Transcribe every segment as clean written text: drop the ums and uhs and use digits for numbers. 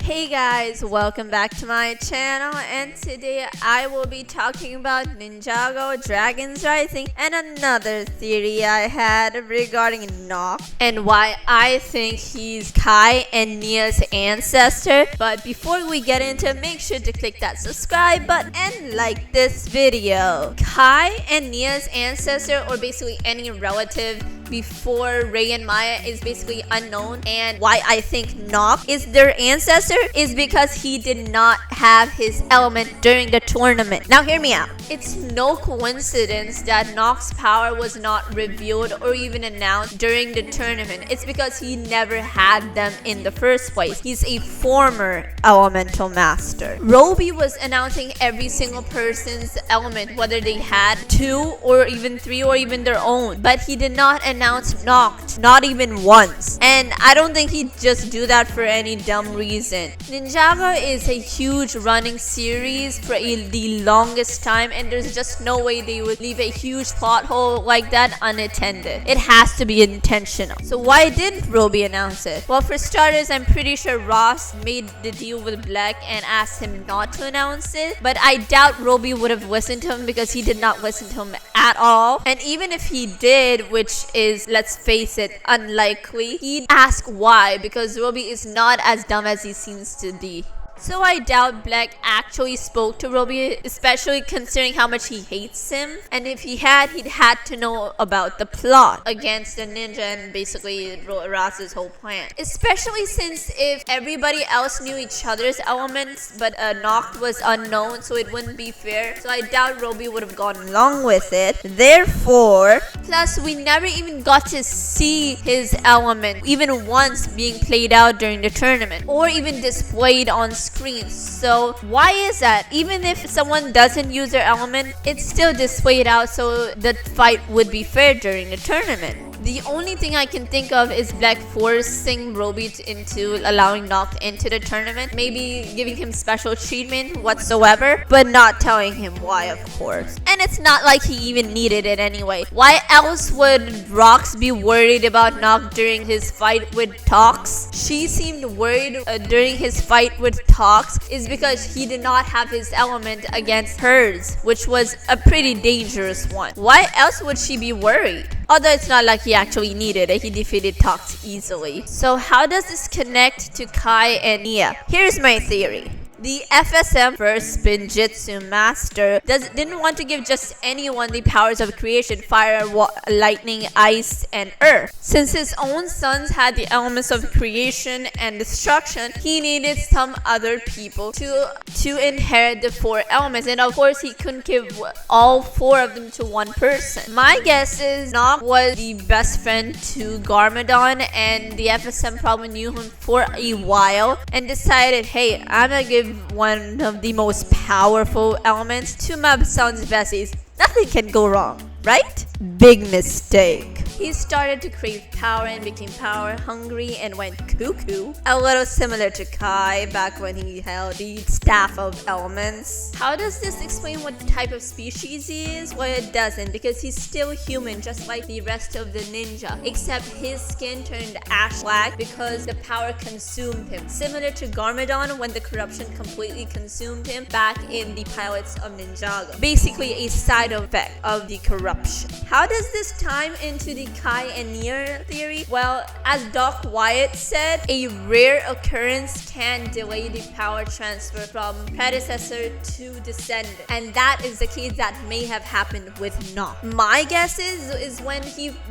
Hey guys, welcome back to my channel, and today I will be talking about Ninjago, Dragon's Rising, and another theory I had regarding Nokt and why I think he's Kai and Nia's ancestor. But before we get into it, make sure to click that subscribe button and like this video. Kai and Nia's ancestor, or basically any relative before Rei and Maya, is basically unknown, and why I think Nokt is their ancestor is because he did not have his element during the tournament. Now hear me out. It's no coincidence that Nokt's power was not revealed or even announced during the tournament. It's because he never had them in the first place. He's a former elemental master. Roby was announcing every single person's element, whether they had 2 or even 3 or even their own, but he did not announce Nokt, not even once. And I don't think he'd just do that for any dumb reason. Ninjago is a huge running series for the longest time, and there's just no way they would leave a huge plot hole like that unattended. It has to be intentional. So why didn't Roby announce it? Well, for starters, I'm pretty sure Ross made the deal with Black and asked him not to announce it, but I doubt Roby would have listened to him because he did not listen to him at all. And even if he did, which is, let's face it, unlikely, he'd ask why, because Roby is not as dumb as he seems to be. So I doubt Black actually spoke to Roby, especially considering how much he hates him. And if he had, he'd had to know about the plot against the ninja and basically Ross's whole plan. Especially since if everybody else knew each other's elements, but Nokt was unknown, so it wouldn't be fair. So I doubt Roby would have gone along with it. Therefore, plus we never even got to see his element, even once being played out during the tournament, or even displayed on screen. So why is that? Even if someone doesn't use their element, it's still displayed out so the fight would be fair during the tournament. The only thing I can think of is Black forcing Roby into allowing Nokt into the tournament, maybe giving him special treatment whatsoever, but not telling him why, of course. And it's not like he even needed it anyway. Why else would Rox be worried about Nokt during his fight with Tox? She seemed worried during his fight with Tox is because he did not have his element against hers, which was a pretty dangerous one. Why else would she be worried? Although it's not like he actually needed it, he defeated Tox easily. So how does this connect to Kai and Nia? Here's my theory. The FSM first Spinjitzu master didn't want to give just anyone the powers of creation: fire, lightning, ice, and earth. Since his own sons had the elements of creation and destruction, he needed some other people to inherit the 4 elements, and of course he couldn't give all 4 of them to one person. My guess is Nokt was the best friend to Garmadon, and the FSM probably knew him for a while and decided, hey, I'm gonna give one of the most powerful elements to my son's besties. Nothing can go wrong, right? Big mistake. He started to crave power and became power hungry and went cuckoo. A little similar to Kai back when he held the Staff of Elements. How does this explain what type of species he is? Well, it doesn't, because he's still human just like the rest of the ninja, except his skin turned ash black because the power consumed him. Similar to Garmadon when the corruption completely consumed him back in the Pilots of Ninjago. Basically a side effect of the corruption. How does this time into the Kai and Nia theory? Well, as Doc Wyatt said, a rare occurrence can delay the power transfer from predecessor to descendant, and that is the case that may have happened with Nokt. My guess is when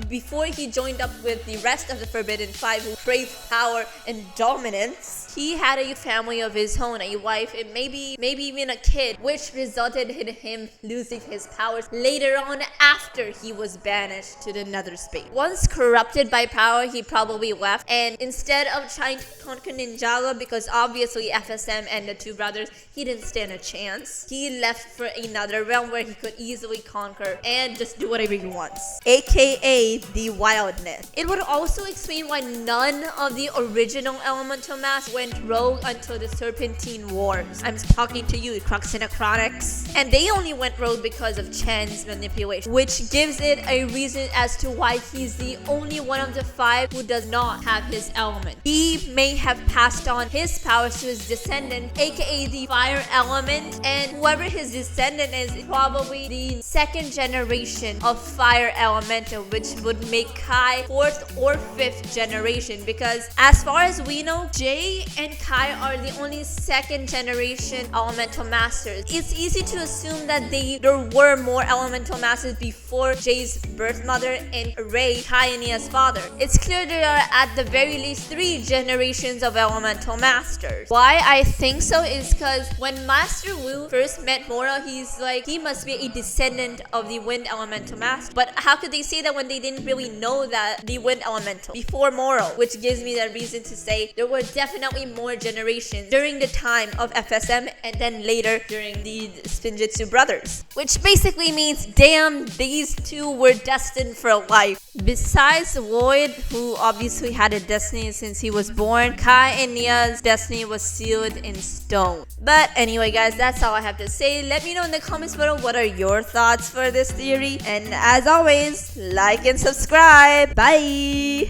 before he joined up with the rest of the Forbidden 5 who craved power and dominance, he had a family of his own, a wife, and maybe even a kid, which resulted in him losing his powers later on after he was banished to the nether space. Once corrupted by power, he probably left, and instead of trying to conquer Ninjago, because obviously FSM and the 2 brothers, he didn't stand a chance, he left for another realm where he could easily conquer and just do whatever he wants, aka the wildness. It would also explain why none of the original elemental mass went rogue until the Serpentine Wars. I'm talking to you, Chronics. And they only went rogue because of Chen's manipulation, which gives it a reason as to why Kai, he's the only one of the 5 who does not have his element. He may have passed on his powers to his descendant, aka the fire element, and whoever his descendant is probably the 2nd generation of fire elemental, which would make Kai 4th or 5th generation, because as far as we know, Jay and Kai are the only 2nd generation elemental masters. It's easy to assume that there were more elemental masters before Jay's birth mother and Ray, Kai and Nia's father. It's clear there are at the very least 3 generations of elemental masters. Why I think so is because when Master Wu first met Mora, he's like, he must be a descendant of the wind elemental master. But how could they say that when they didn't really know that the wind elemental before Moro? Which gives me that reason to say there were definitely more generations during the time of FSM and then later during the Spinjitzu brothers. Which basically means, damn, these 2 were destined for life. Besides Lloyd, who obviously had a destiny since he was born, Kai and Nia's destiny was sealed in stone. But anyway guys, that's all I have to say. Let me know in the comments below what are your thoughts for this theory. And as always, like and subscribe. Bye!